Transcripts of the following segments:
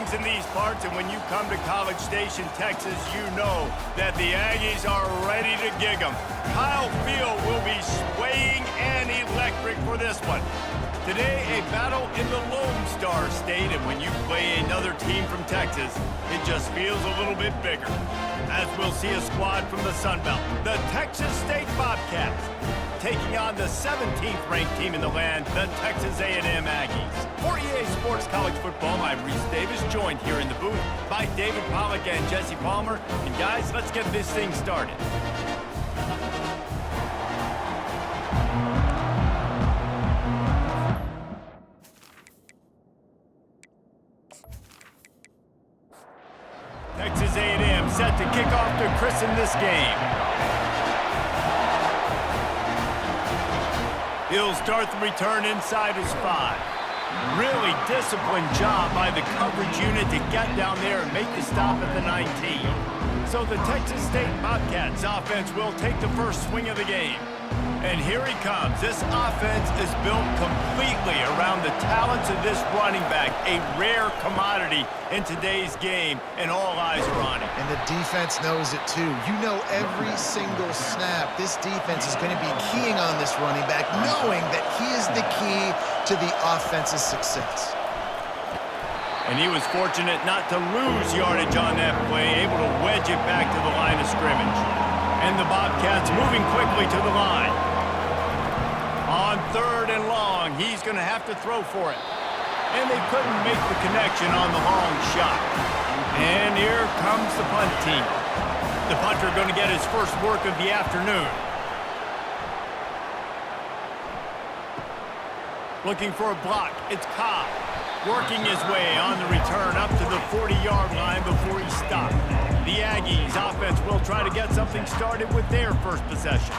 things in these parts, and when you come to College Station, Texas, you know that the Aggies are ready to gig 'em. Kyle Field will be swaying and electric for this one. Today, a battle in the Lone Star State, and when you play another team from Texas, it just feels a little bit bigger. As we'll see a squad from the Sun Belt, the Texas State Bobcats, taking on the 17th ranked team in the land, the Texas A&M Aggies. For EA Sports College Football, I'm Reese Davis, joined here in the booth by David Pollack and Jesse Palmer. And guys, let's get this thing started. Texas A&M set to kick off to christen this game. He'll start the return inside his 5. Really disciplined job by the coverage unit to get down there and make the stop at the 19. So the Texas State Bobcats offense will take the first swing of the game. And here he comes. This offense is built completely around the talents of this running back, a rare commodity in today's game, and all eyes are on him. And the defense knows it too. You know every single snap, this defense is going to be keying on this running back, knowing that he is the key to the offense's success. And he was fortunate not to lose yardage on that play, able to wedge it back to the line of scrimmage. And the Bobcats moving quickly to the line. On 3rd and long, he's going to have to throw for it. And they couldn't make the connection on the long shot. And here comes the punt team. The punter going to get his first work of the afternoon. Looking for a block. It's Cobb. Working his way on the return up to the 40-yard line before he stopped. The Aggies offense will try to get something started with their first possession.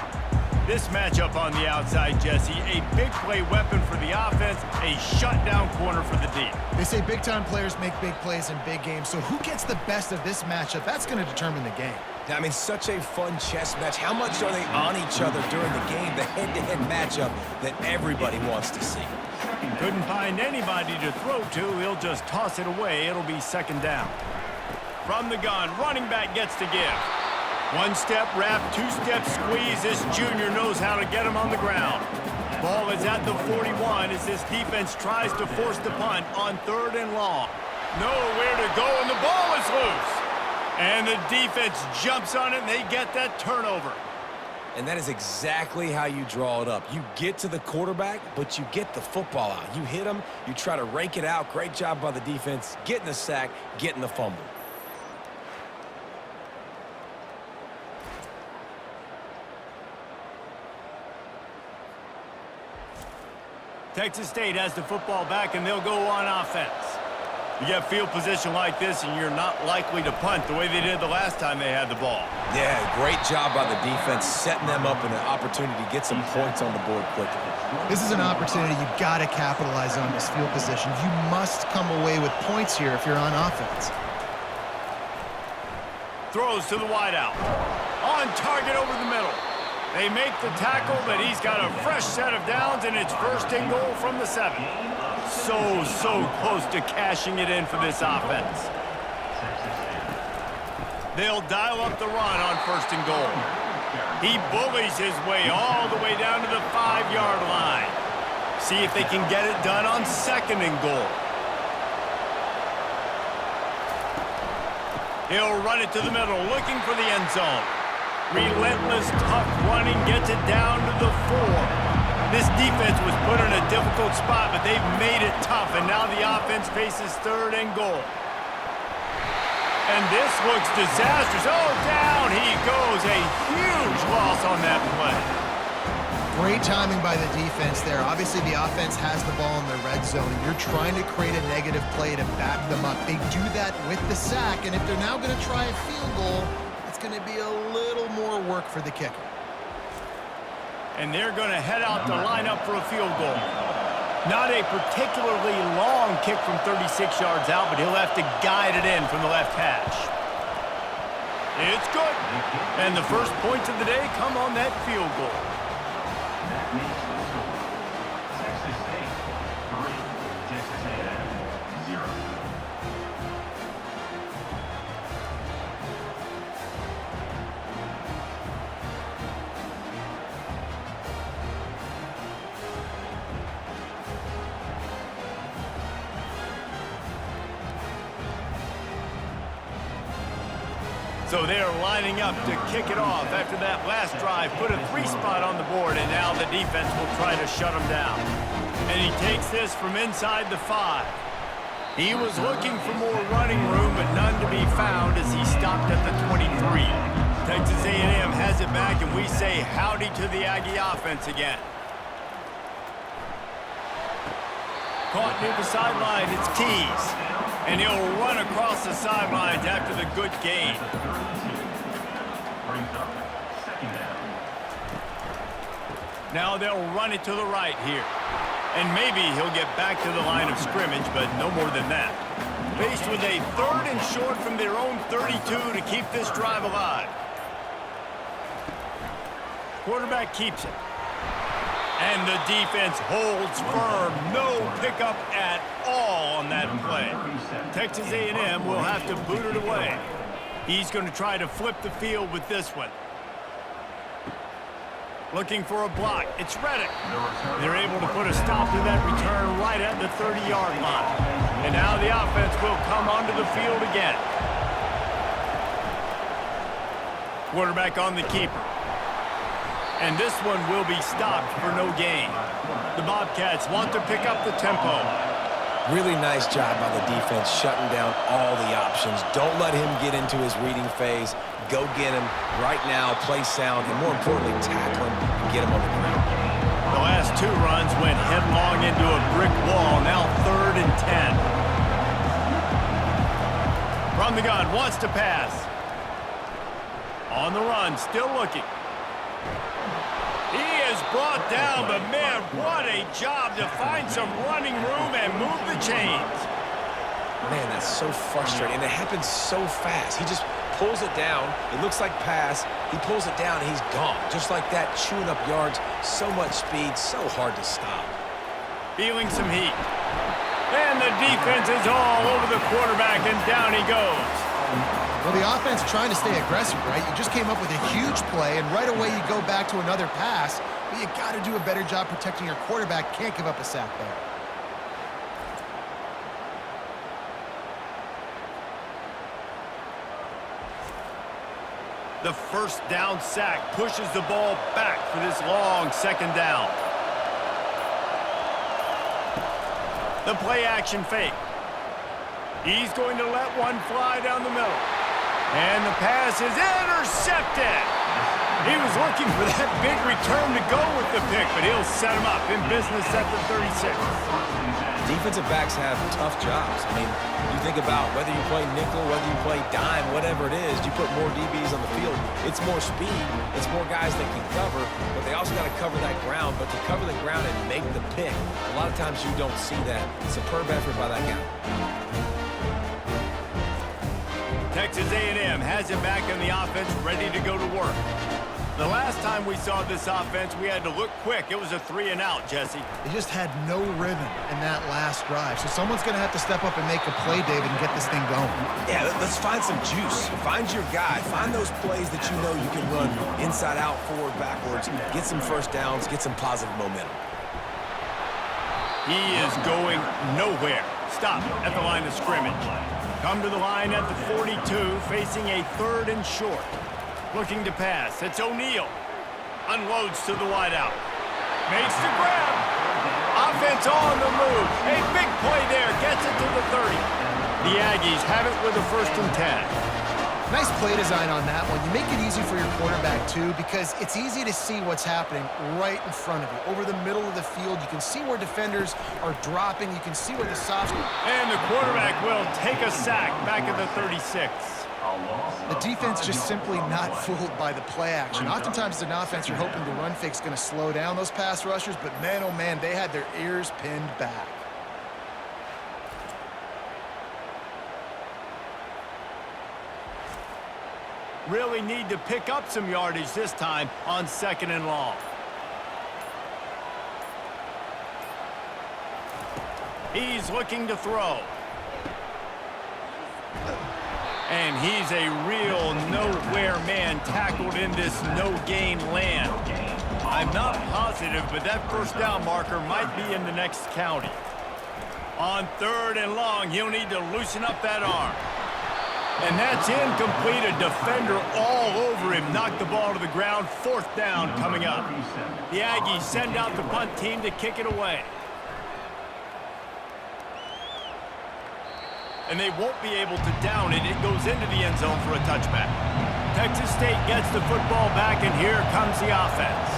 This matchup on the outside, Jesse, a big play weapon for the offense, a shutdown corner for the D. They say big-time players make big plays in big games, so who gets the best of this matchup? That's going to determine the game. I mean, such a fun chess match. How much are they on each other during the game, the head-to-head matchup that everybody wants to see? Couldn't find anybody to throw to. He'll just toss it away. It'll be second down. From the gun, running back gets to give. One-step wrap, two-step squeeze. This junior knows how to get him on the ground. Ball is at the 41 as this defense tries to force the punt on 3rd and long. Nowhere to go, and the ball is loose. And the defense jumps on it, and they get that turnover. And that is exactly how you draw it up. You get to the quarterback, but you get the football out. You hit him, you try to rake it out. Great job by the defense, getting the sack, getting the fumble. Texas State has the football back, and they'll go on offense. You get field position like this, and you're not likely to punt the way they did the last time they had the ball. Yeah, great job by the defense, setting them up in an opportunity to get some points on the board quickly. This is an opportunity you've got to capitalize on this field position. You must come away with points here if you're on offense. Throws to the wideout. On target over the middle. They make the tackle, but he's got a fresh set of downs, and it's 1st and goal from the 7. So close to cashing it in for this offense. They'll dial up the run on 1st and goal. He bullies his way all the way down to the 5-yard line. See if they can get it done on 2nd and goal. He'll run it to the middle, looking for the end zone. Relentless, tough running, gets it down to the 4. This defense was put in a difficult spot, but they've made it tough, and now the offense faces 3rd and goal. And this looks disastrous. Oh, down he goes. A huge loss on that play. Great timing by the defense there. Obviously, the offense has the ball in the red zone, and you're trying to create a negative play to back them up. They do that with the sack, and if they're now going to try a field goal, it's going to be a little more work for the kicker. And they're going to head out to line up for a field goal. Not a particularly long kick from 36 yards out, but he'll have to guide it in from the left hash. It's good. And the first points of the day come on that field goal. So they're lining up to kick it off after that last drive. Put a 3-spot on the board, and now the defense will try to shut them down. And he takes this from inside the 5. He was looking for more running room, but none to be found as he stopped at the 23. Texas A&M has it back, and we say howdy to the Aggie offense again. Caught near the sideline, it's Keys. And he'll run across the sidelines after the good gain. Now they'll run it to the right here. And maybe he'll get back to the line of scrimmage, but no more than that. Faced with a 3rd and short from their own 32 to keep this drive alive. Quarterback keeps it. And the defense holds firm. No pickup at all on that play. Texas A&M will have to boot it away. He's going to try to flip the field with this one. Looking for a block. It's Reddick. They're able to put a stop to that return right at the 30-yard line. And now the offense will come onto the field again. Quarterback on the keeper. And this one will be stopped for no gain. The Bobcats want to pick up the tempo. Really nice job by the defense shutting down all the options. Don't let him get into his reading phase. Go get him right now, play sound, and more importantly, tackle him and get him on the ground. The last 2 runs went headlong into a brick wall. Now 3rd and 10. From the gun, wants to pass. On the run, still looking. He is brought down, but man, what a job to find some running room and move the chains. Man, that's so frustrating, and it happens so fast. He just pulls it down. It looks like pass. He pulls it down, and he's gone. Just like that, chewing up yards. So much speed, so hard to stop. Feeling some heat. And the defense is all over the quarterback, and down he goes. Well, the offense trying to stay aggressive, right? You just came up with a huge play, and right away you go back to another pass, but you got to do a better job protecting your quarterback. Can't give up a sack there. The first down sack pushes the ball back for this long 2nd down. The play action fake. He's going to let one fly down the middle. And the pass is intercepted. He was looking for that big return to go with the pick, but he'll set him up in business at the 36. Defensive backs have tough jobs. I mean, you think about whether you play nickel, whether you play dime, whatever it is, you put more DBs on the field. It's more speed. It's more guys that can cover, but they also got to cover that ground. But to cover the ground and make the pick, a lot of times you don't see that. Superb effort by that guy. Texas A&M has it back in the offense, ready to go to work. The last time we saw this offense, we had to look quick. It was a 3-and-out, Jesse. They just had no rhythm in that last drive. So someone's going to have to step up and make a play, David, and get this thing going. Yeah, let's find some juice. Find your guy. Find those plays that you know you can run inside out, forward, backwards. Get some first downs. Get some positive momentum. He is going nowhere. Stop at the line of scrimmage. Come to the line at the 42, facing a 3rd and short. Looking to pass. It's O'Neal. Unloads to the wideout. Makes the grab. Offense on the move. A big play there. Gets it to the 30. The Aggies have it with a 1st and 10. Nice play design on that one. You make it easy for your quarterback, too, because it's easy to see what's happening right in front of you. Over the middle of the field, you can see where defenders are dropping. You can see where the soft... And the quarterback will take a sack back at the 36. The defense just simply not fooled by the play action. Oftentimes, as an offense, you're hoping the run fake's going to slow down those pass rushers, but man, oh man, they had their ears pinned back. Really need to pick up some yardage this time on 2nd and long. He's looking to throw. And he's a real nowhere man tackled in this no-gain land. I'm not positive, but that 1st down marker might be in the next county. On 3rd and long, he'll need to loosen up that arm. And that's incomplete. A defender all over him. Knocked the ball to the ground. 4th down coming up. The Aggies send out the punt team to kick it away. And they won't be able to down it. It goes into the end zone for a touchback. Texas State gets the football back, and here comes the offense.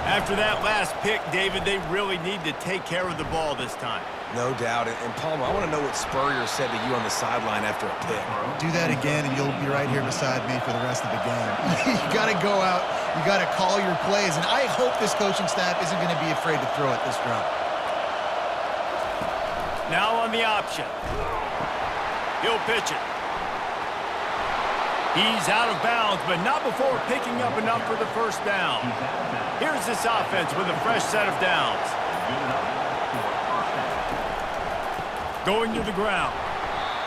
After that last pick, David, they really need to take care of the ball this time. No doubt. And Palmer, I want to know what Spurrier said to you on the sideline after a pick. Do that again, and you'll be right here beside me for the rest of the game. You got to go out. You got to call your plays, and I hope this coaching staff isn't going to be afraid to throw it this drive. Now on the option. He'll pitch it. He's out of bounds, but not before picking up enough for the 1st down. Here's this offense with a fresh set of downs. Going to the ground.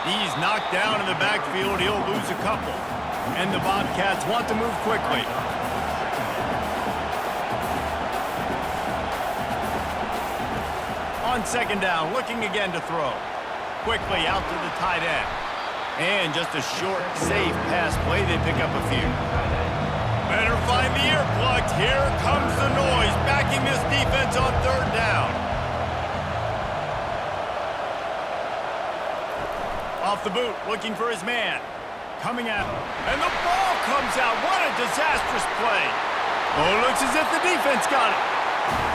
He's knocked down in the backfield. He'll lose a couple. And the Bobcats want to move quickly. On 2nd down, looking again to throw. Quickly out to the tight end. And just a short, safe pass play. They pick up a few. Better find the earplugs. Here comes the noise, backing this defense on 3rd down. Off the boot, looking for his man. Coming out. And the ball comes out. What a disastrous play. Oh, looks as if the defense got it.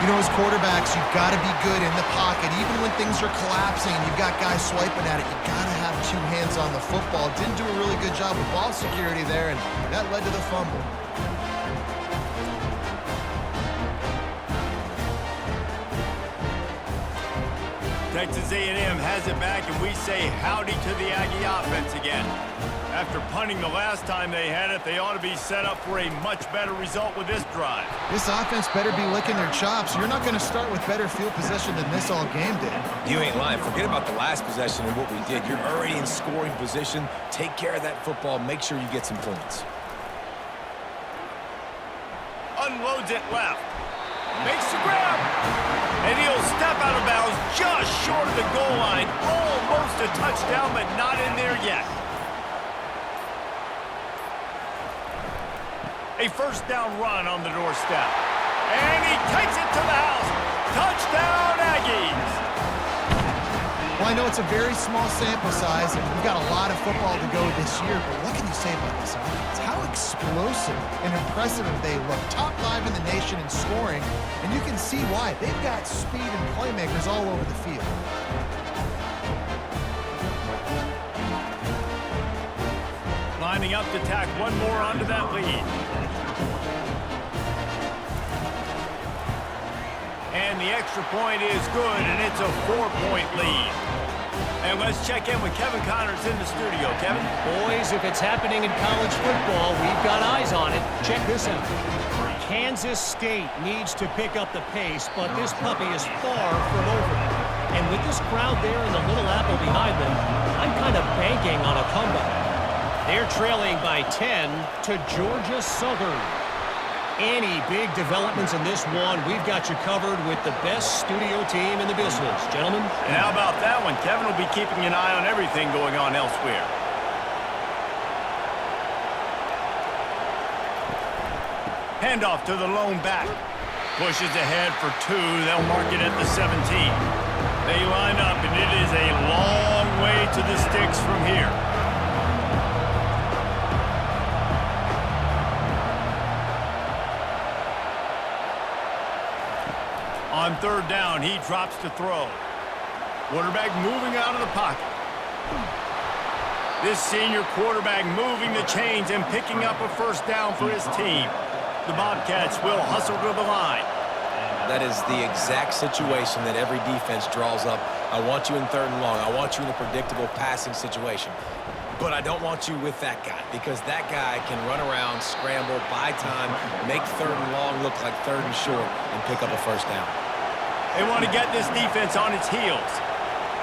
You know, as quarterbacks, you've got to be good in the pocket. Even when things are collapsing and you've got guys swiping at it, you've got to have 2 hands on the football. Didn't do a really good job with ball security there, and that led to the fumble. Texas A&M has it back, and we say howdy to the Aggie offense again. After punting the last time they had it, they ought to be set up for a much better result with this drive. This offense better be licking their chops. You're not going to start with better field possession than this all game did. You ain't lying. Forget about the last possession and what we did. You're already in scoring position. Take care of that football. Make sure you get some points. Unloads it left. Makes the grab. And he'll step out of bounds just short of the goal line. Almost a touchdown, but not in there yet. A 1st down run on the doorstep. And he takes it to the house. Touchdown, Aggies. Well, I know it's a very small sample size, and we've got a lot of football to go this year, but what can you say about this offense? How explosive and impressive they look. Top 5 in the nation in scoring, and you can see why. They've got speed and playmakers all over the field. Lining up to tack one more onto that lead. And the extra point is good, and it's a 4-point lead. And let's check in with Kevin Connors in the studio. Kevin? Boys, if it's happening in college football, we've got eyes on it. Check this out. Kansas State needs to pick up the pace, but this puppy is far from over. And with this crowd there and the Little Apple behind them, I'm kind of banking on a comeback. They're trailing by 10 to Georgia Southern. Any big developments in this one, we've got you covered with the best studio team in the business. Gentlemen? And how about that one? Kevin will be keeping an eye on everything going on elsewhere. Handoff to the lone back. Pushes ahead for 2. They'll mark it at the 17. They line up, and it is a long way to the sticks from here. On 3rd down, he drops to throw. Quarterback moving out of the pocket. This senior quarterback moving the chains and picking up a 1st down for his team. The Bobcats will hustle to the line. That is the exact situation that every defense draws up. I want you in 3rd and long. I want you in a predictable passing situation. But I don't want you with that guy, because that guy can run around, scramble, buy time, make 3rd and long look like 3rd and short, and pick up a 1st down. They want to get this defense on its heels.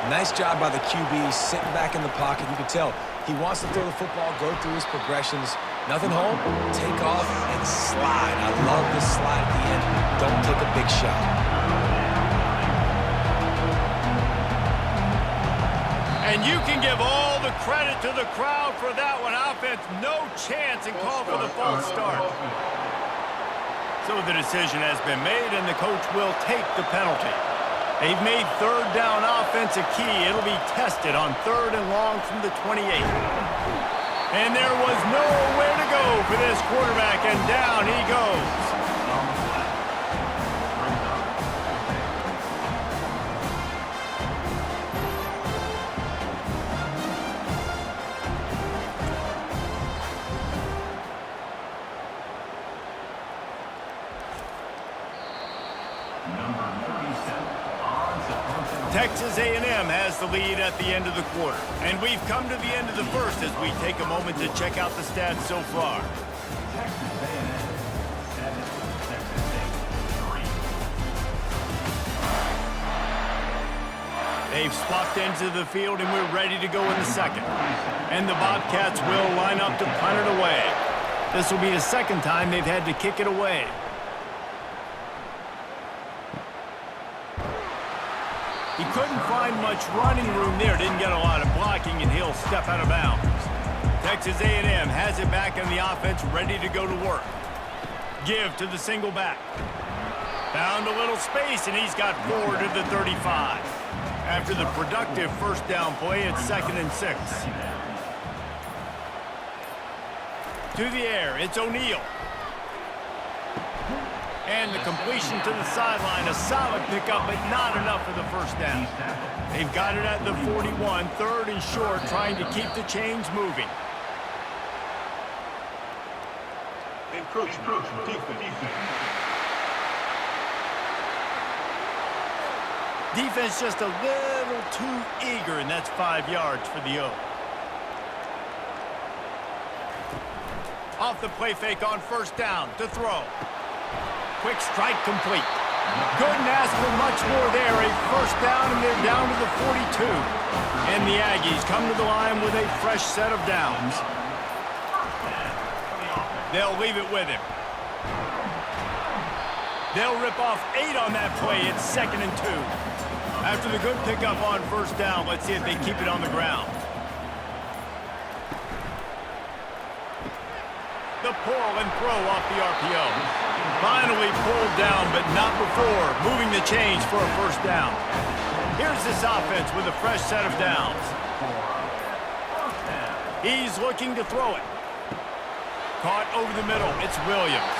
Nice job by the QB, sitting back in the pocket. You can tell he wants to throw the football, go through his progressions. Nothing home, take off, and slide. I love this slide at the end. Don't take a big shot. And you can give all the the credit to the crowd for that one. Offense, no chance, and call for the false start. So the decision has been made, and the coach will take the penalty. They've made third down offense a key. It'll be tested on 3rd and long from the 28. And there was nowhere to go for this quarterback, and down he goes. Texas A&M has the lead at the end of the quarter. And we've come to the end of the first as we take a moment to check out the stats so far. They've swapped ends of the field, and we're ready to go in the second. And the Bobcats will line up to punt it away. This will be the second time they've had to kick it away. He couldn't find much running room there. Didn't get a lot of blocking, and he'll step out of bounds. Texas A&M has it back in the offense, ready to go to work. Give to the single back. Found a little space, and he's got 4 to the 35. After the productive first down play, it's 2nd and 6. To the air, it's O'Neal. And the completion to the sideline, a solid pickup, but not enough for the first down. They've got it at the 41, 3rd and short, trying to keep the chains moving. Encroachment. Defense just a little too eager, and that's 5 yards for the O. Off the play fake on first down to throw. Quick strike complete. Couldn't ask for much more there. A first down, and they're down to the 42. And the Aggies come to the line with a fresh set of downs. They'll leave it with him. They'll rip off 8 on that play. It's 2nd and 2. After the good pickup on first down, let's see if they keep it on the ground. The pull and throw off the RPO. Finally pulled down, but not before moving the chains for a first down. Here's this offense with a fresh set of downs. He's looking to throw it. Caught over the middle. It's Williams.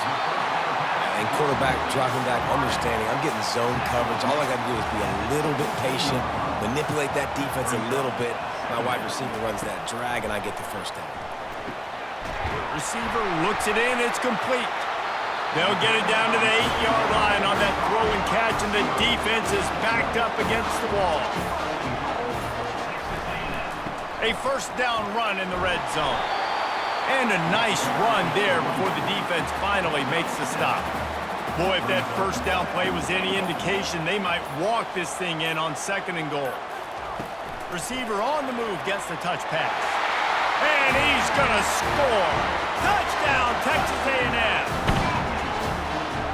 And quarterback dropping back, understanding I'm getting zone coverage. All I got to do is be a little bit patient, manipulate that defense a little bit. My wide receiver runs that drag, and I get the first down. Receiver looks it in. It's complete. They'll get it down to the 8-yard line on that throw and catch, and the defense is backed up against the wall. A first down run in the red zone. And a nice run there before the defense finally makes the stop. Boy, if that first down play was any indication, they might walk this thing in on 2nd and goal. Receiver on the move gets the touch pass. And he's going to score. Touchdown, Texas A&M.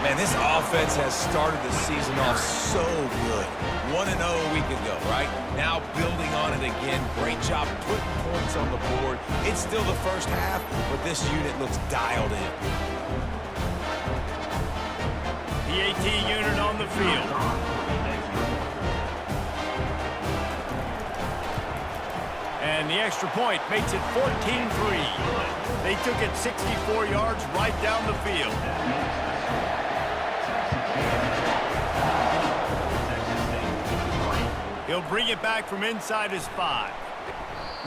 Man, this offense has started the season off so good. 1-0 a week ago, right? Now building on it again. Great job putting points on the board. It's still the first half, but this unit looks dialed in. PAT unit on the field. And the extra point makes it 14-3. They took it 64 yards right down the field. He'll bring it back from inside his 5.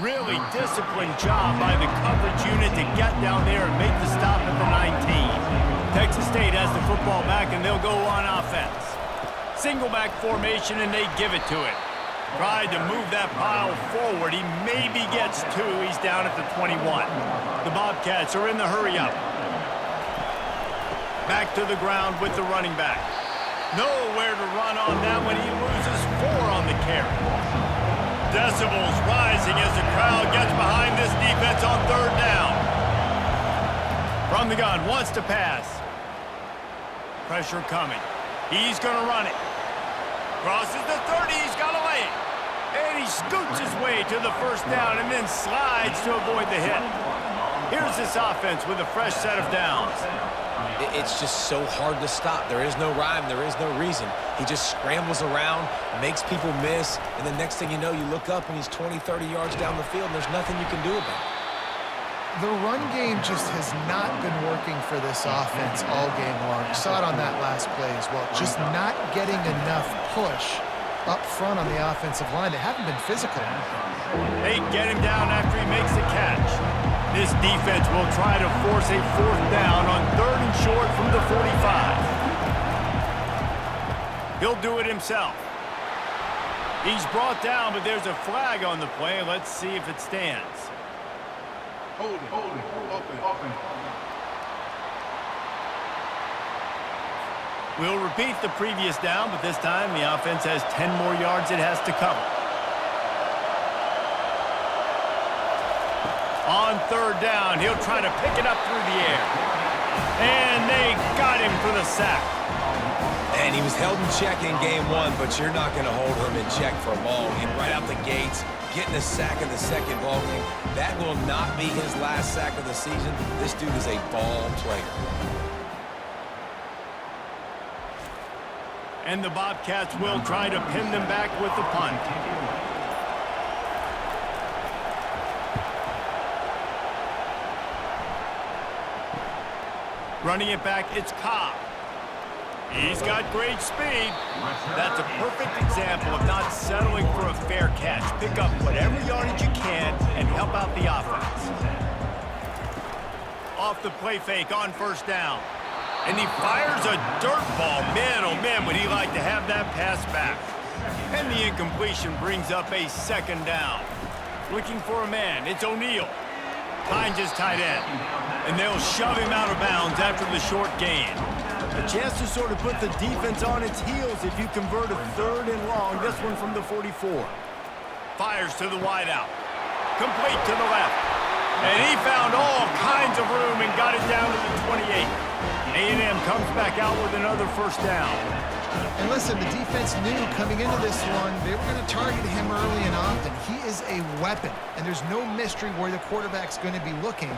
Really disciplined job by the coverage unit to get down there and make the stop at the 19. Texas State has the football back, and they'll go on offense. Single back formation, and they give it to him. Tried to move that pile forward. He maybe gets 2. He's down at the 21. The Bobcats are in the hurry-up. Back to the ground with the running back. Nowhere to run on that one. He loses 4 on the carry. Decibels rising as the crowd gets behind this defense on 3rd down. From the gun, wants to pass. Pressure coming. He's going to run it. Crosses the 30. He's got to lay it. And he scoots his way to the first down and then slides to avoid the hit. Here's this offense with a fresh set of downs. It's just so hard to stop. There is no rhyme. There is no reason. He just scrambles around, makes people miss, and the next thing you know, you look up and he's 20, 30 yards down the field, and there's nothing you can do about it. The run game just has not been working for this offense all game long. You saw it on that last play as well. Just not getting enough push up front on the offensive line. They haven't been physical. They get him down after he makes the catch. This defense will try to force a fourth down on 3rd and short from the 45. He'll do it himself. He's brought down, but there's a flag on the play. Let's see if it stands. Hold it, open. We'll repeat the previous down, but this time the offense has 10 more yards it has to cover. On 3rd down, he'll try to pick it up through the air. And they got him for the sack. And he was held in check in game 1, but you're not going to hold him in check for long. And right out the gates, getting a sack in the second ball game, that will not be his last sack of the season. This dude is a ball player. And the Bobcats will try to pin them back with the punt. Running it back, it's Cobb. He's got great speed. That's a perfect example of not settling for a fair catch. Pick up whatever yardage you can and help out the offense. Off the play fake on 1st down. And he fires a dirt ball. Man, oh man, would he like to have that pass back. And the incompletion brings up a 2nd down. Looking for a man, it's O'Neal. Finds his tight end. And they'll shove him out of bounds after the short gain. A chance to sort of put the defense on its heels if you convert a 3rd and long. This one from the 44. Fires to the wideout. Complete to the left. And he found all kinds of room and got it down to the 28. A&M comes back out with another 1st down. And listen, the defense knew coming into this one, they were going to target him early and often. He is a weapon, and there's no mystery where the quarterback's going to be looking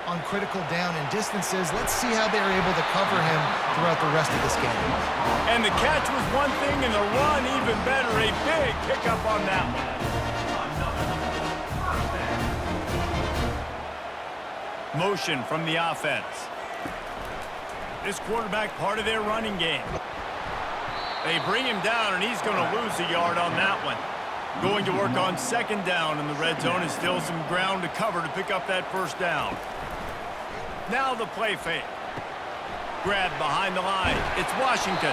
on critical down and distances. Let's see how they're able to cover him throughout the rest of this game. And the catch was one thing, and the run even better. A big pickup on that one. Motion from the offense. This quarterback part of their running game. They bring him down, and he's going to lose a yard on that one. Going to work on 2nd down in the red zone, and still some ground to cover to pick up that 1st down. Now the play fake. Grab behind the line. It's Washington.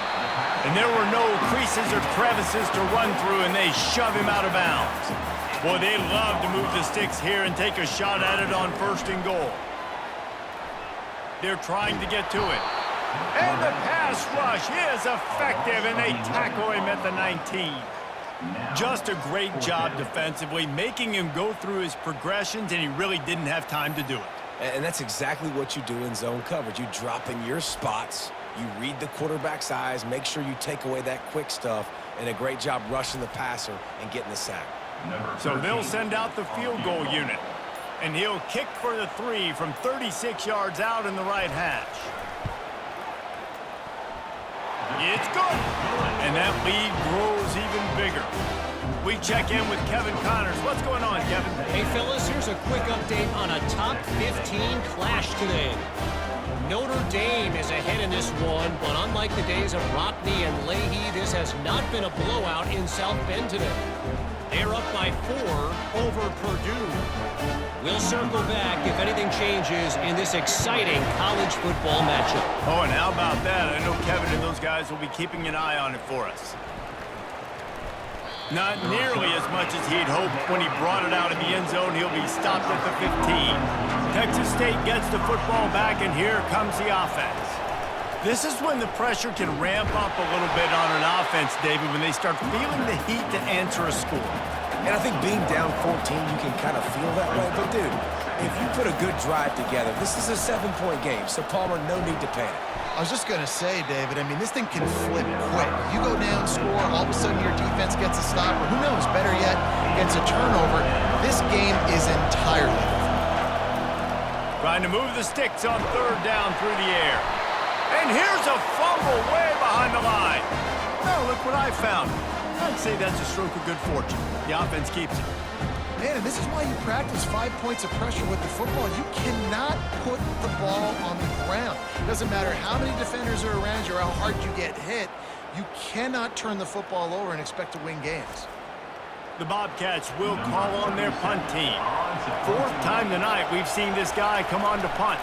And there were no creases or crevices to run through, and they shove him out of bounds. Boy, they love to move the sticks here and take a shot at it on 1st and goal. They're trying to get to it. And the pass rush is effective, and they tackle him at the 19. Just a great job defensively, making him go through his progressions, and he really didn't have time to do it. And that's exactly what you do in zone coverage. You drop in your spots, you read the quarterback's eyes, make sure you take away that quick stuff, and a great job rushing the passer and getting the sack. So they'll send out the field goal unit, and he'll kick for the 3 from 36 yards out in the right hash. It's good, and that lead grows even bigger. We check in with Kevin Connors. What's going on, Kevin? Hey, fellas, here's a quick update on a top 15 clash today. Notre Dame is ahead in this one, but unlike the days of Rockney and Leahy, this has not been a blowout in South Bend today. They're up by 4 over Purdue. We'll circle back if anything changes in this exciting college football matchup. Oh, and how about that? I know Kevin and those guys will be keeping an eye on it for us. Not nearly as much as he'd hoped when he brought it out of the end zone. He'll be stopped at the 15. Texas State gets the football back, and here comes the offense. This is when the pressure can ramp up a little bit on an offense, David, when they start feeling the heat to answer a score. And I think being down 14, you can kind of feel that way. But, dude, if you put a good drive together, this is a 7-point game, so, Palmer, no need to panic. I was just going to say, David, I mean, this thing can flip quick. You go down, score, all of a sudden your defense gets a stop, or who knows, better yet, gets a turnover. This game is entirely different. Trying to move the sticks on third down through the air. And here's a fumble way behind the line. Oh, look what I found. I'd say that's a stroke of good fortune. The offense keeps it. Man, and this is why you practice 5 points of pressure with the football. You cannot put the ball on the ground. It doesn't matter how many defenders are around you or how hard you get hit. You cannot turn the football over and expect to win games. The Bobcats will call on their punt team. Fourth time tonight we've seen this guy come on to punt.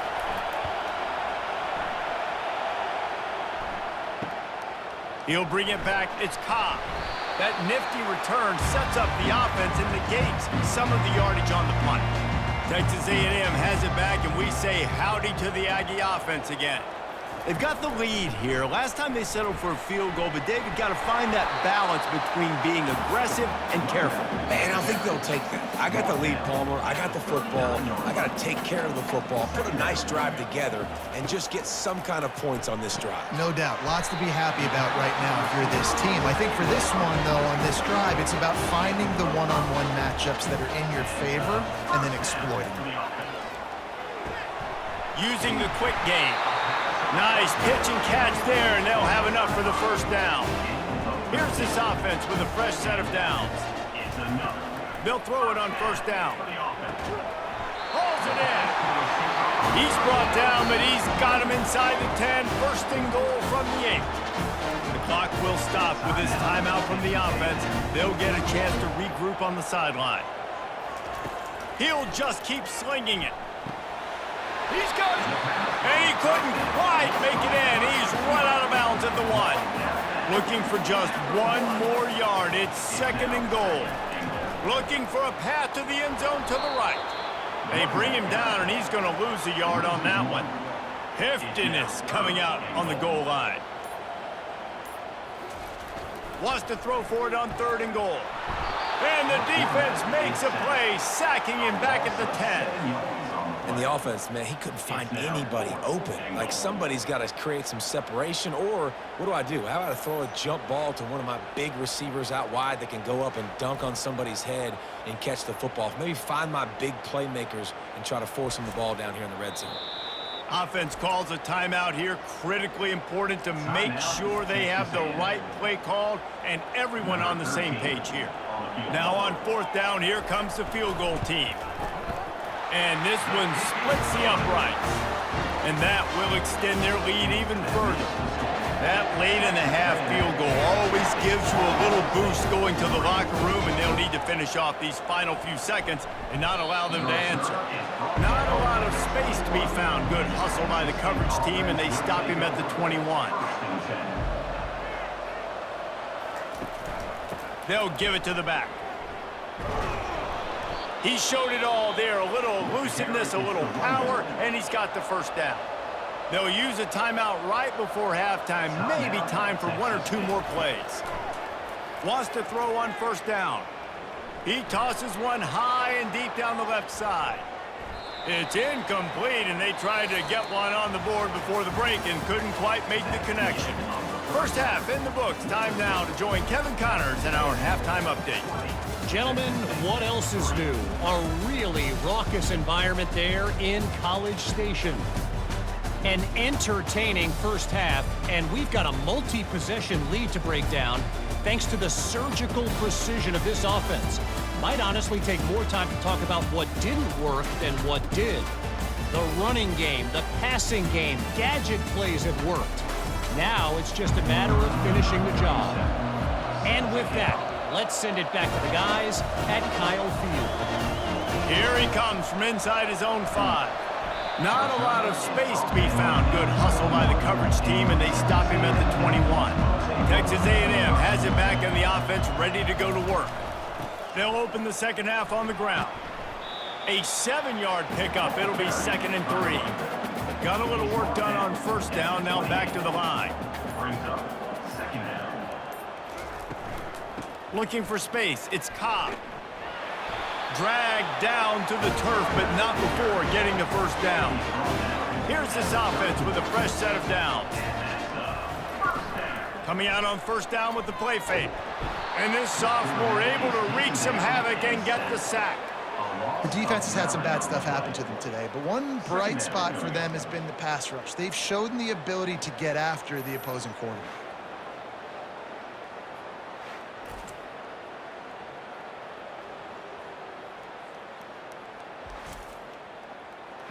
He'll bring it back. It's Cobb. That nifty return sets up the offense and negates some of the yardage on the punt. Texas A&M has it back, and we say howdy to the Aggie offense again. They've got the lead here. Last time they settled for a field goal, but David got to find that balance between being aggressive and careful. Man, I think they'll take that. I got the lead, Palmer. I got the football. I got to take care of the football, put a nice drive together, and just get some kind of points on this drive. No doubt. Lots to be happy about right now if you're this team. I think for this one, though, on this drive, it's about finding the one-on-one matchups that are in your favor and then exploiting them. Using the quick game. Nice pitch and catch there, and they'll have enough for the first down. Here's this offense with a fresh set of downs. They'll throw it on first down. Hauls it in. He's brought down, but he's got him inside the 10. First and goal from the 8. The clock will stop with this timeout from the offense. They'll get a chance to regroup on the sideline. He'll just keep slinging it. He's got it. And he couldn't quite make it in. He's run out of bounds at the 1. Looking for just one more yard. It's second and goal. Looking for a path to the end zone to the right. They bring him down, and he's going to lose a yard on that one. Heftiness coming out on the goal line. Wants to throw for it on third and goal. And the defense makes a play, sacking him back at the 10. And the offense, man, he couldn't find anybody open. Like, somebody's got to create some separation, or what do? How about I throw a jump ball to one of my big receivers out wide that can go up and dunk on somebody's head and catch the football? Maybe find my big playmakers and try to force them the ball down here in the red zone. Offense calls a timeout here. Critically important to make sure they have the right play called and everyone on the same page here. Now on fourth down, here comes the field goal team. And this one splits the uprights. And that will extend their lead even further. That late-in-the-half field goal always gives you a little boost going to the locker room, and they'll need to finish off these final few seconds and not allow them to answer. Not a lot of space to be found. Good hustle by the coverage team, and they stop him at the 21. They'll give it to the back. He showed it all there, a little elusiveness, a little power, and he's got the first down. They'll use a timeout right before halftime, maybe time for one or two more plays. Wants to throw on first down. He tosses one high and deep down the left side. It's incomplete, and they tried to get one on the board before the break and couldn't quite make the connection. First half in the books. Time now to join Kevin Connors in our halftime update. Gentlemen, what else is new? A really raucous environment there in College Station. An entertaining first half, and we've got a multi-possession lead to break down thanks to the surgical precision of this offense. Might honestly take more time to talk about what didn't work than what did. The running game, the passing game, gadget plays have worked. Now it's just a matter of finishing the job. And with that, let's send it back to the guys at Kyle Field. Here he comes from inside his own 5. Not a lot of space to be found. Good hustle by the coverage team, and they stop him at the 21. Texas A&M has it back in the offense, ready to go to work. They'll open the second half on the ground. A 7-yard pickup. It'll be second and 3. Got a little work done on first down. Now back to the line. Looking for space. It's Cobb. Dragged down to the turf, but not before getting the first down. Here's this offense with a fresh set of downs. Coming out on first down with the play fake. And this sophomore able to wreak some havoc and get the sack. The defense has had some bad stuff happen to them today, but one bright spot for them has been the pass rush. They've shown the ability to get after the opposing quarterback.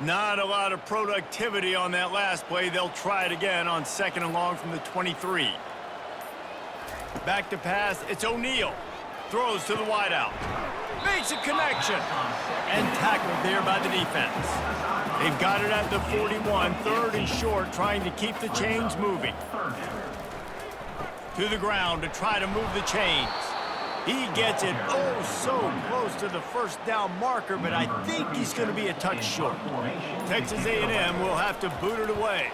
Not a lot of productivity on that last play. They'll try it again on 2nd and long from the 23. Back to pass, it's O'Neal. Throws to the wideout. Makes a connection. And tackled there by the defense. They've got it at the 41, 3rd and short, trying to keep the chains moving. To the ground to try to move the chains. He gets it oh so close to the first down marker, but I think he's going to be a touch short. Texas A&M will have to boot it away.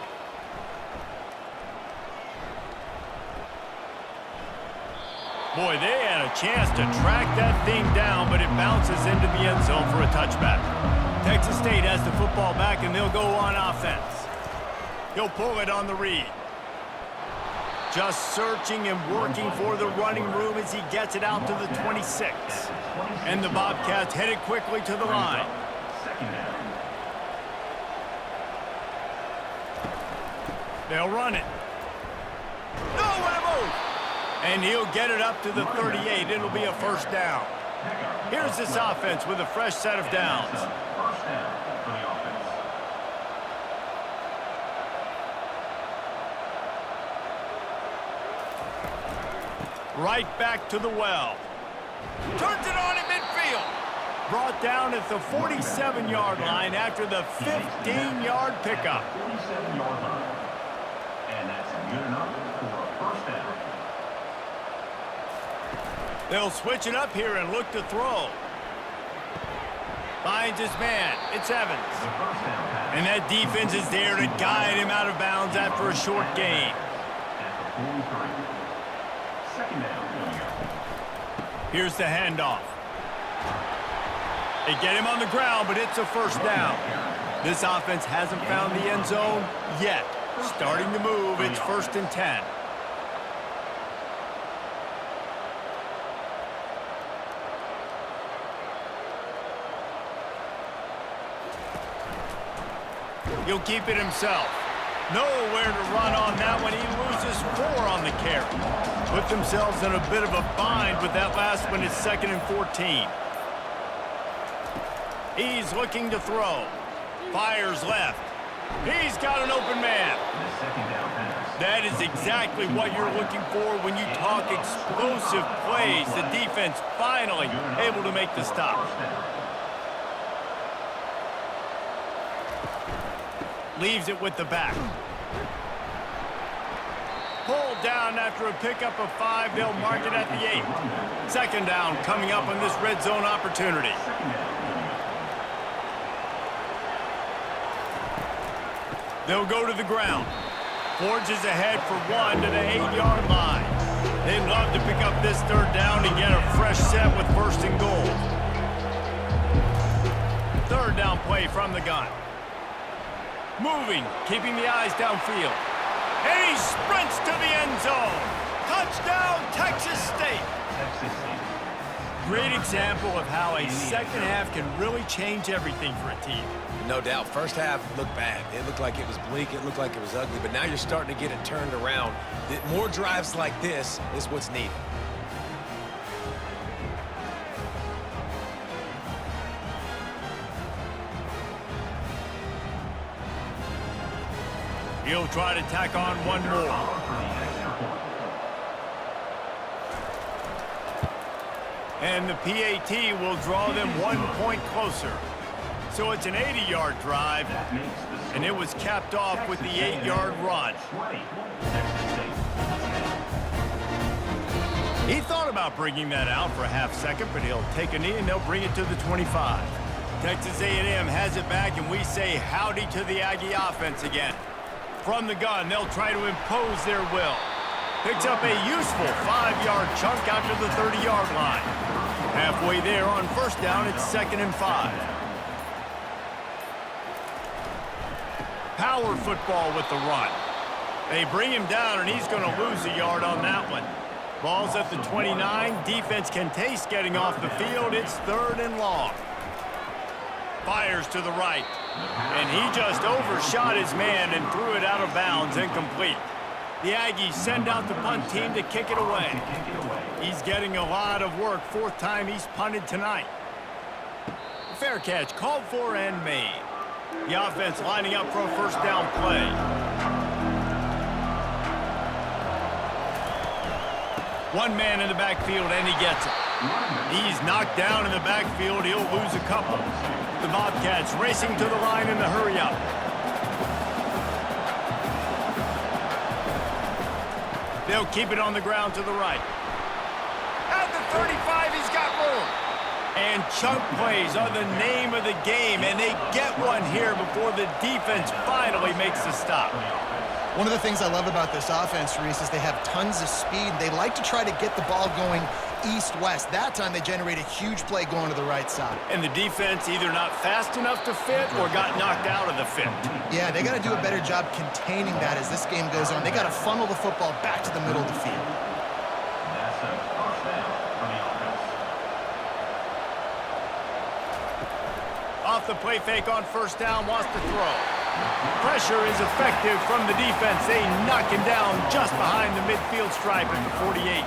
Boy, they had a chance to track that thing down, but it bounces into the end zone for a touchback. Texas State has the football back, and they'll go on offense. He'll pull it on the read. Just searching and working for the running room as he gets it out to the 26. And the Bobcats headed quickly to the line. They'll run it. Nowhere to move. And he'll get it up to the 38. It'll be a first down. Here's this offense with a fresh set of downs. Right back to the well. Turns it on at midfield. Brought down at the 47-yard line after the 15-yard pickup. 47-yard line. And that's good enough for a first down. They'll switch it up here and look to throw. Finds his man. It's Evans. And that defense is there to guide him out of bounds after a short gain. Here's the handoff. They get him on the ground, but it's a first down. This offense hasn't found the end zone yet. Starting to move, it's 1st and 10. He'll keep it himself. Nowhere to run on that one. He loses 4 on the carry. Put themselves in a bit of a bind with that last one. It's 2nd and 14. He's looking to throw. Fires left. He's got an open man. That is exactly what you're looking for when you talk explosive plays. The defense finally able to make the stop. Leaves it with the back. Pulled down after a pickup of 5. They'll mark it at the 8. 2nd down coming up on this red zone opportunity. They'll go to the ground. Forges ahead for 1 to the 8-yard line. They'd love to pick up this 3rd down and get a fresh set with 1st and goal. 3rd down play from the gun. Moving, keeping the eyes downfield. And he sprints to the end zone. Touchdown, Texas State. Great example of how a second half can really change everything for a team. No doubt. First half looked bad. It looked like it was bleak. It looked like it was ugly. But now you're starting to get it turned around. More drives like this is what's needed. He'll try to tack on one more. And the PAT will draw them 1 point closer. So it's an 80-yard drive, and it was capped off with the 8-yard run. He thought about bringing that out for a half second, but he'll take a knee and they'll bring it to the 25. Texas A&M has it back, and we say howdy to the Aggie offense again. From the gun, they'll try to impose their will. Picks up a useful 5-yard chunk out to the 30-yard line. Halfway there on first down, it's 2nd and 5. Power football with the run. They bring him down, and he's going to lose a yard on that one. Ball's at the 29. Defense can taste getting off the field. It's 3rd and long. Fires to the right. And he just overshot his man and threw it out of bounds, incomplete. The Aggies send out the punt team to kick it away. He's getting a lot of work. 4th time he's punted tonight. Fair catch called for and made. The offense lining up for a 1st down play. One man in the backfield, and he gets it. He's knocked down in the backfield. He'll lose a couple. The Bobcats racing to the line in the hurry-up. They'll keep it on the ground to the right. At the 35, he's got room. And chunk plays are the name of the game, and they get one here before the defense finally makes the stop. One of the things I love about this offense, Reese, is they have tons of speed. They like to try to get the ball going east-west. That time they generate a huge play going to the right side. And the defense either not fast enough to fit or got knocked out of the fit. Yeah, they got to do a better job containing that as this game goes on. They got to funnel the football back to the middle of the field. That's a 1st down for the offense. Off the play fake on 1st down, wants to throw. Pressure is effective from the defense. They knock him down just behind the midfield stripe at the 48.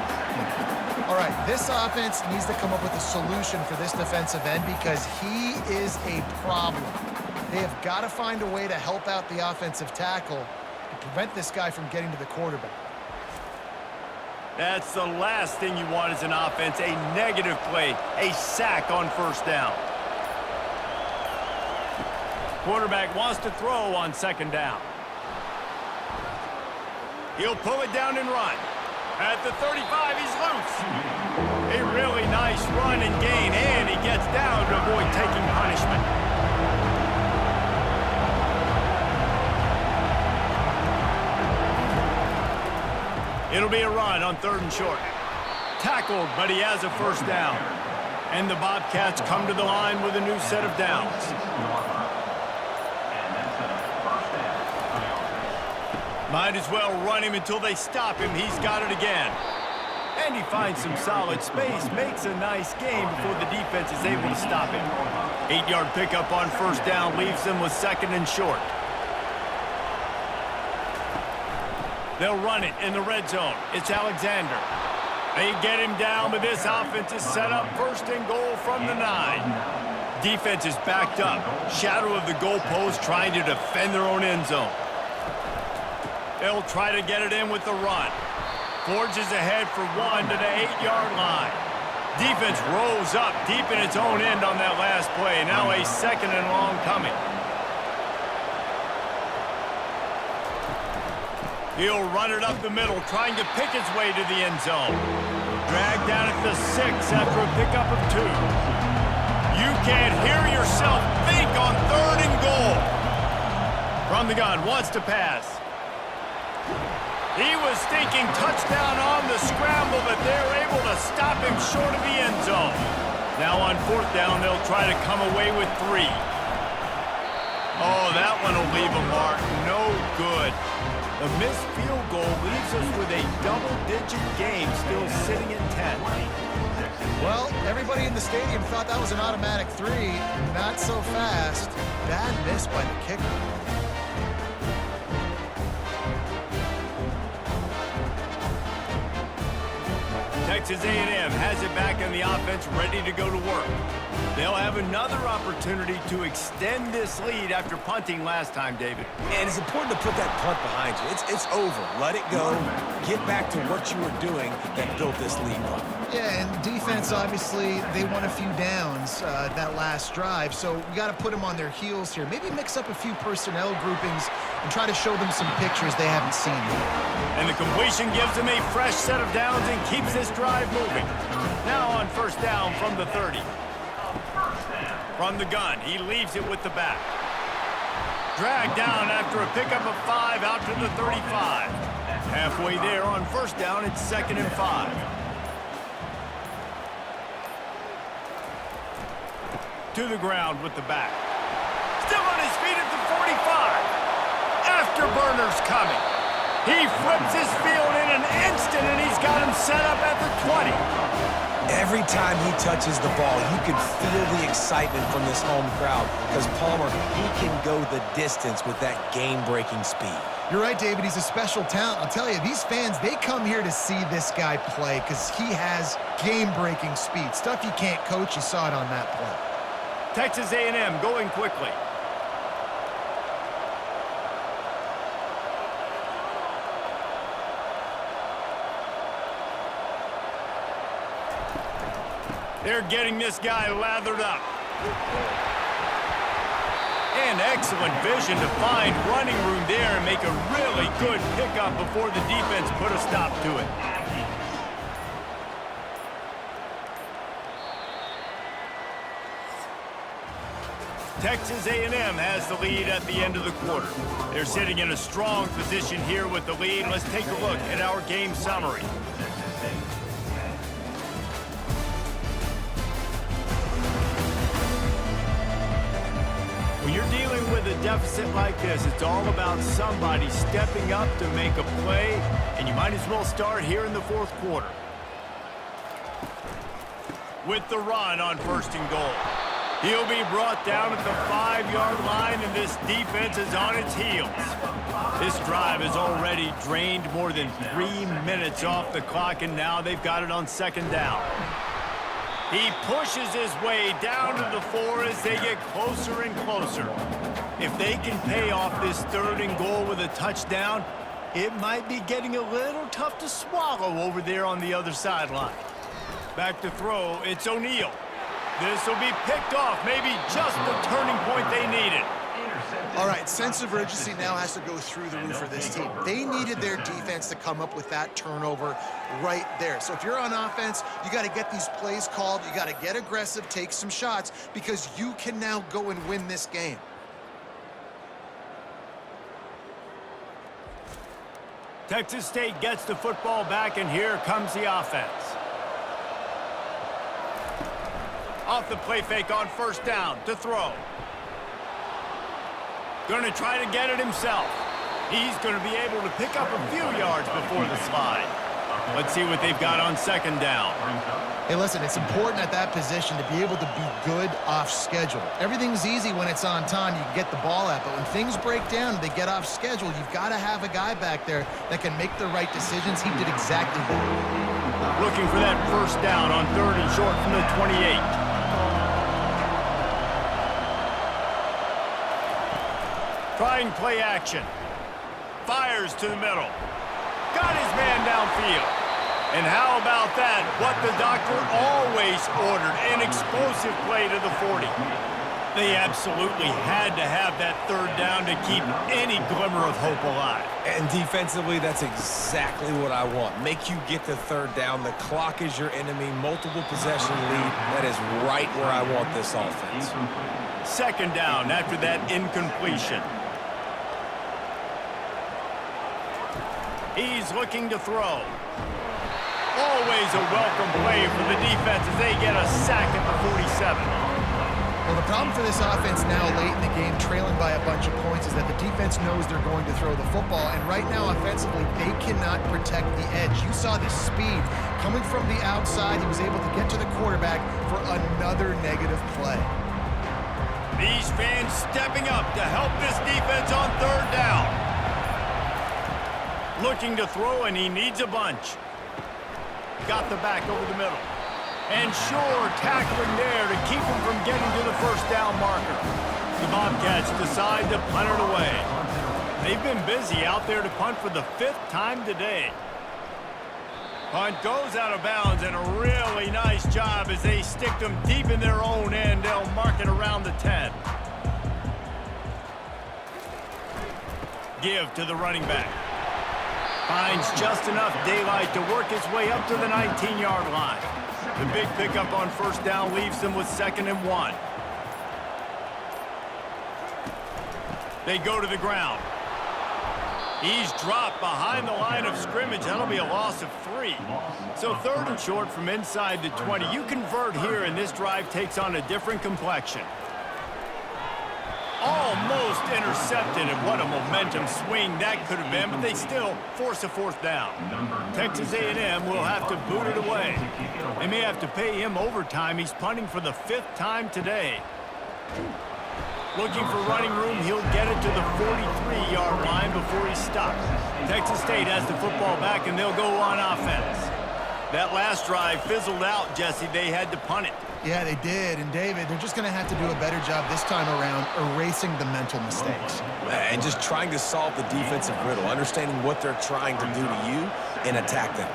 All right, this offense needs to come up with a solution for this defensive end because he is a problem. They have got to find a way to help out the offensive tackle to prevent this guy from getting to the quarterback. That's the last thing you want as an offense, a negative play, a sack on 1st down. Quarterback wants to throw on 2nd down. He'll pull it down and run. At the 35, he's loose. A really nice run and gain, and he gets down to avoid taking punishment. It'll be a run on 3rd and short. Tackled, but he has a 1st down. And the Bobcats come to the line with a new set of downs. Might as well run him until they stop him. He's got it again. And he finds some solid space, makes a nice game before the defense is able to stop him. 8-yard pickup on 1st down leaves them with 2nd and short. They'll run it in the red zone. It's Alexander. They get him down, but this offense is set up 1st and goal from the 9. Defense is backed up. Shadow of the goalpost trying to defend their own end zone. They'll try to get it in with the run. Forges ahead for 1 to the 8-yard line. Defense rose up deep in its own end on that last play. Now a 2nd and long coming. He'll run it up the middle, trying to pick his way to the end zone. Dragged down at the 6 after a pickup of 2. You can't hear yourself think on 3rd and goal. From the gun, wants to pass. He was thinking touchdown on the scramble, but they're able to stop him short of the end zone. Now on 4th down, they'll try to come away with 3. Oh, that one will leave a mark. No good. The missed field goal leaves us with a double-digit game still sitting at 10. Well, everybody in the stadium thought that was an automatic 3. Not so fast. Bad miss by the kicker. Texas A&M has it back in the offense, ready to go to work. They'll have another opportunity to extend this lead after punting last time, David. And it's important to put that punt behind you. It's over. Let it go. Get back to what you were doing that built this lead up. Yeah, and defense, obviously, they won a few downs that last drive, so we got to put them on their heels here. Maybe mix up a few personnel groupings and try to show them some pictures they haven't seen yet. And the completion gives them a fresh set of downs and keeps this drive moving. Now on 1st down from the 30. From the gun, he leaves it with the back. Dragged down after a pickup of 5 out to the 35. Halfway there on 1st down, it's 2nd and 5. To the ground with the back. Still on his feet at the 45. coming. He flips his field in an instant, and he's got him set up at the 20. Every time he touches the ball, you can feel the excitement from this home crowd because Palmer, he can go the distance with that game-breaking speed. You're right, David. He's a special talent. I'll tell you, these fans, they come here to see this guy play because he has game-breaking speed. Stuff you can't coach. You saw it on that play. Texas A&M going quickly. They're getting this guy lathered up. And excellent vision to find running room there and make a really good pickup before the defense put a stop to it. Texas A&M has the lead at the end of the quarter. They're sitting in a strong position here with the lead. Let's take a look at our game summary. When you're dealing with a deficit like this, it's all about somebody stepping up to make a play, and you might as well start here in the fourth quarter. With the run on 1st and goal. He'll be brought down at the 5-yard line, and this defense is on its heels. This drive has already drained more than 3 minutes off the clock, and now they've got it on 2nd down. He pushes his way down to the 4 as they get closer and closer. If they can pay off this 3rd and goal with a touchdown, it might be getting a little tough to swallow over there on the other sideline. Back to throw, it's O'Neal. This will be picked off, maybe just the turning point they needed. All right, sense of urgency now has to go through the roof for this team. They needed their defense to come up with that turnover right there. So if you're on offense, you got to get these plays called. You got to get aggressive, take some shots, because you can now go and win this game. Texas State gets the football back, and here comes the offense. Off the play fake on 1st down to throw. Going to try to get it himself. He's going to be able to pick up a few yards before the slide. Let's see what they've got on 2nd down. Hey, listen, it's important at that position to be able to be good off schedule. Everything's easy when it's on time. You can get the ball out, but when things break down and they get off schedule, you've got to have a guy back there that can make the right decisions. He did exactly that. Looking for that 1st down on 3rd and short from the 28. Trying play action. Fires to the middle. Got his man downfield. And how about that? What the doctor always ordered, an explosive play to the 40. They absolutely had to have that 3rd down to keep any glimmer of hope alive. And defensively, that's exactly what I want. Make you get the 3rd down. The clock is your enemy. Multiple possession lead. That is right where I want this offense. 2nd down after that incompletion. He's looking to throw. Always a welcome play for the defense as they get a sack at the 47. Well, the problem for this offense now late in the game, trailing by a bunch of points, is that the defense knows they're going to throw the football. And right now, offensively, they cannot protect the edge. You saw the speed coming from the outside. He was able to get to the quarterback for another negative play. These fans stepping up to help this defense on 3rd down. Looking to throw, and he needs a bunch. Got the back over the middle. And sure, tackling there to keep him from getting to the 1st down marker. The Bobcats decide to punt it away. They've been busy out there to punt for the 5th time today. Punt goes out of bounds, and a really nice job as they stick them deep in their own end. They'll mark it around the 10. Give to the running back. Finds just enough daylight to work his way up to the 19-yard line. The big pickup on 1st down leaves them with 2nd and 1. They go to the ground. He's dropped behind the line of scrimmage. That'll be a loss of 3. So 3rd and short from inside the 20. You convert here, and this drive takes on a different complexion. Almost intercepted, and what a momentum swing that could have been, but they still force a fourth down. Texas A&M will have to boot it away. They may have to pay him overtime. He's punting for the 5th time today. Looking for running room, he'll get it to the 43-yard line before he stops. Texas State has the football back, and they'll go on offense. That last drive fizzled out, Jesse. They had to punt it. Yeah, they did. And, David, they're just going to have to do a better job this time around erasing the mental mistakes. And just trying to solve the defensive riddle, understanding what they're trying to do to you and attack them.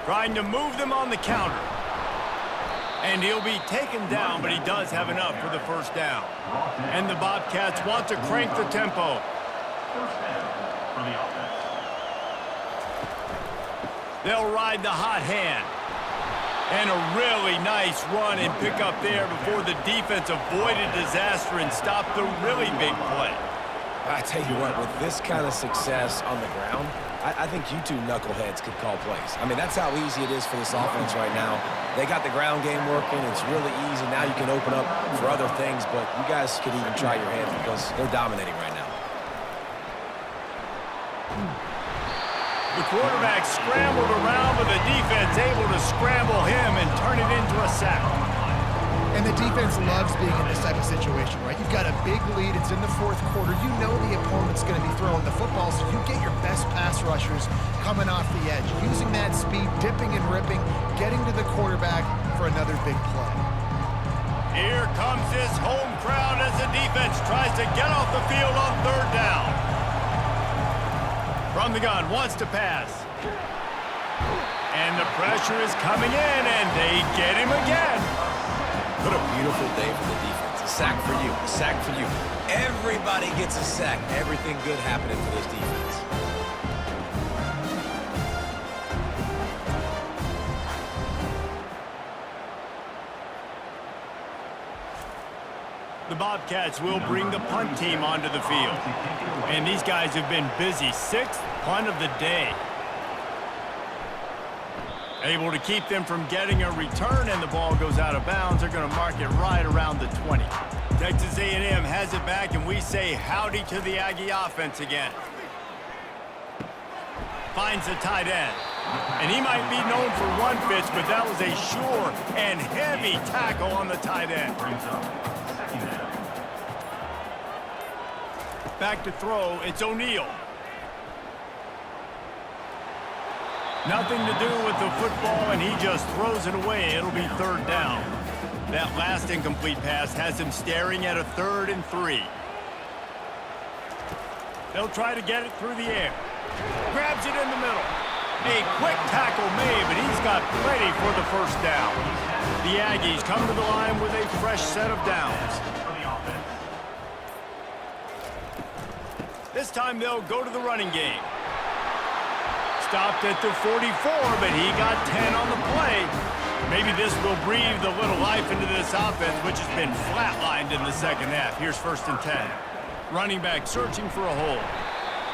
Trying to move them on the counter. And he'll be taken down, but he does have enough for the first down. And the Bobcats want to crank the tempo. First down for the offense. They'll ride the hot hand. And a really nice run and pick up there before the defense avoided disaster and stopped the really big play. I tell you what, with this kind of success on the ground, I think you two knuckleheads could call plays. I mean, that's how easy it is for this offense right now. They got the ground game working. It's really easy. Now you can open up for other things, but you guys could even try your hand because they're dominating right now. The quarterback scrambled around, but the defense able to scramble him and turn it into a sack. And the defense loves being in this type of situation, right? You've got a big lead. It's in the 4th quarter. You know the opponent's going to be throwing the football, so you get your best pass rushers coming off the edge, using that speed, dipping and ripping, getting to the quarterback for another big play. Here comes this home crowd as the defense tries to get off the field on 3rd down. From the gun, wants to pass. And the pressure is coming in, and they get him again. What a beautiful day for the defense. A sack for you. A sack for you. Everybody gets a sack. Everything good happening for this defense. The Bobcats will bring the punt team onto the field. And these guys have been busy. 6th punt of the day. Able to keep them from getting a return, and the ball goes out of bounds. They're going to mark it right around the 20. Texas A&M has it back, and we say howdy to the Aggie offense again. Finds the tight end. And he might be known for one pitch, but that was a sure and heavy tackle on the tight end. Back to throw, it's O'Neal. Nothing to do with the football, and he just throws it away. It'll be 3rd down. That last incomplete pass has him staring at a 3rd and 3. They'll try to get it through the air. Grabs it in the middle. A quick tackle made, but he's got plenty for the first down. The Aggies come to the line with a fresh set of downs. This time they'll go to the running game. Stopped at the 44, but he got 10 on the play. Maybe this will breathe a little life into this offense, which has been flatlined in the 2nd half. Here's 1st and 10. Running back searching for a hole.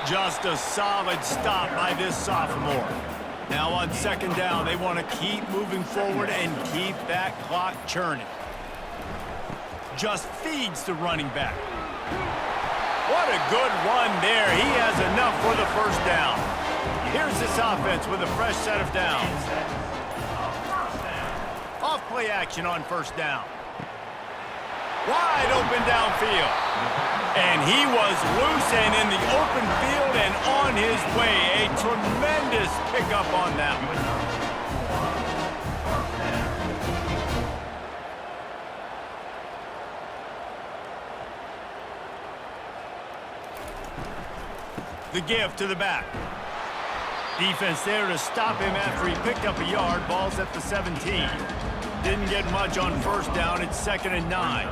Just a solid stop by this sophomore. Now on 2nd down, they want to keep moving forward and keep that clock churning. Just feeds the running back. What a good run there. He has enough for the first down. Here's this offense with a fresh set of downs. Off play action on 1st down. Wide open downfield. And he was loose and in the open field and on his way. A tremendous pickup on that one. The give to the back. Defense there to stop him after he picked up a yard. Ball's at the 17. Didn't get much on 1st down. It's 2nd and 9.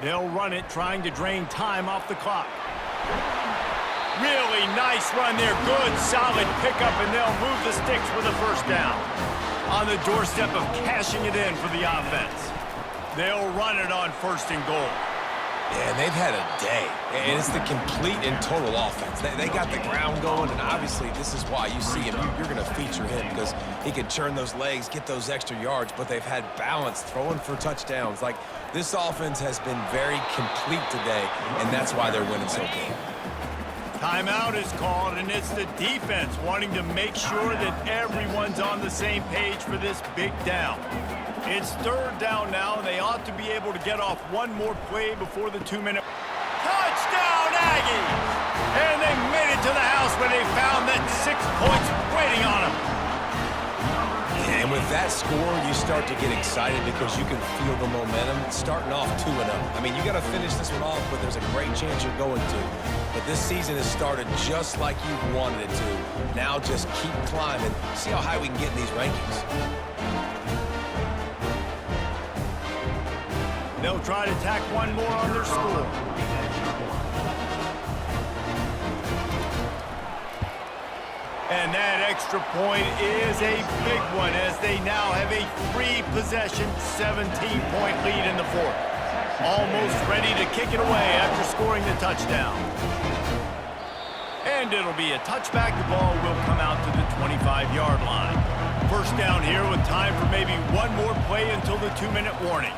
They'll run it, trying to drain time off the clock. Really nice run there. Good, solid pickup, and they'll move the sticks for the first down. On the doorstep of cashing it in for the offense. They'll run it on 1st and goal. Yeah, and they've had a day, and it's the complete and total offense. They got the ground going, and obviously this is why you see him. You're going to feature him because he can churn those legs, get those extra yards, but they've had balance, throwing for touchdowns. Like, this offense has been very complete today, and that's why they're winning so big. Timeout is called, and it's the defense wanting to make sure that everyone's on the same page for this big down. It's third down now, and they ought to be able to get off one more play before the 2-minute. Touchdown, Aggies! And they made it to the house where they found that 6 points waiting on them. And with that score, you start to get excited because you can feel the momentum starting off 2-0. I mean, you got to finish this one off, but there's a great chance you're going to. But this season has started just like you wanted it to. Now just keep climbing. See how high we can get in these rankings. They'll try to tack one more on their score. And that extra point is a big one as they now have a 3-possession, 17-point lead in the fourth. Almost ready to kick it away after scoring the touchdown. And it'll be a touchback. The ball will come out to the 25-yard line. First down here with time for maybe one more play until the 2-minute warning.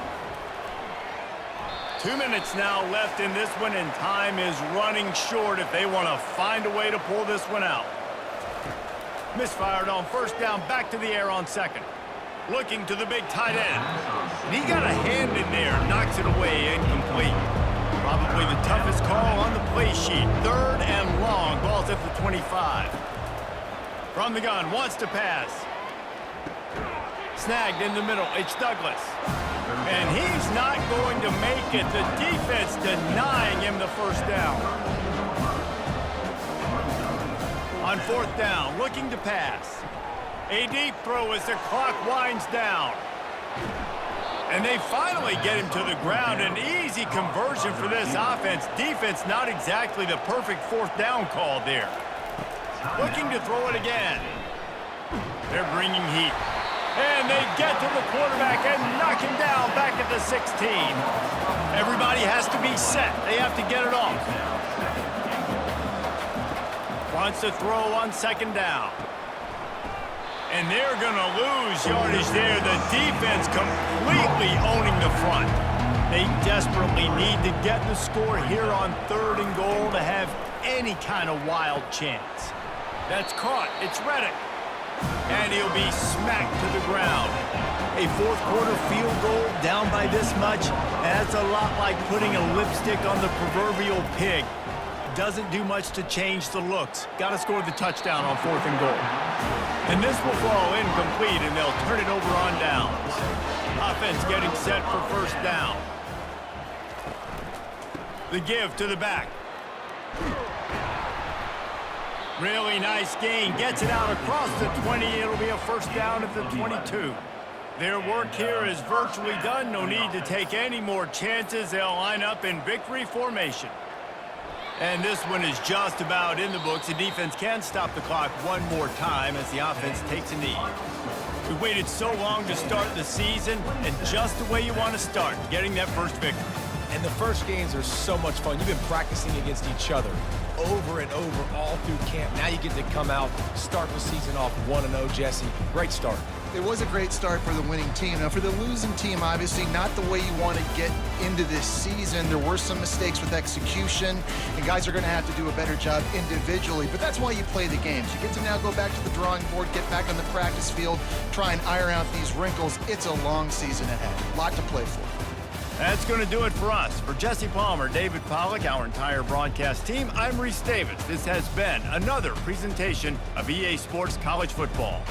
2 minutes now left in this one, and time is running short if they want to find a way to pull this one out. Misfired on first down, back to the air on second. Looking to the big tight end. And he got a hand in there, knocks it away, incomplete. Probably the toughest call on the play sheet. Third and long, ball's at the 25. From the gun, wants to pass. Snagged in the middle, it's Douglas. And he's not going to make it. The defense denying him the first down. On fourth down, looking to pass. A deep throw as the clock winds down. And they finally get him to the ground. An easy conversion for this offense. Defense not exactly the perfect fourth down call there. Looking to throw it again. They're bringing heat. And they get to the quarterback and knock him down back at the 16. Everybody has to be set. They have to get it off. Wants to throw on second down. And they're going to lose yardage there. The defense completely owning the front. They desperately need to get the score here on third and goal to have any kind of wild chance. That's caught. It's Reddick. And he'll be smacked to the ground. A fourth quarter field goal down by this much, that's a lot like putting a lipstick on the proverbial pig. Doesn't do much to change the looks. Got to score the touchdown on fourth and goal. And this will fall incomplete, and they'll turn it over on downs. Offense getting set for first down. The give to the back. Really nice gain. Gets it out across the 20. It'll be a first down at the 22. Their work here is virtually done. No need to take any more chances. They'll line up in victory formation. And this one is just about in the books. The defense can stop the clock one more time as the offense takes a knee. We waited so long to start the season, and just the way you want to start, getting that first victory. And the first games are so much fun. You've been practicing against each other over and over all through camp. Now you get to come out, start the season off 1-0, Jesse. Great start. It was a great start for the winning team. Now, for the losing team, obviously not the way you want to get into this season. There were some mistakes with execution, and guys are going to have to do a better job individually. But that's why you play the games. You get to now go back to the drawing board, get back on the practice field, try and iron out these wrinkles. It's a long season ahead. A lot to play for. That's going to do it for us. For Jesse Palmer, David Pollack, our entire broadcast team, I'm Reese Davis. This has been another presentation of EA Sports College Football.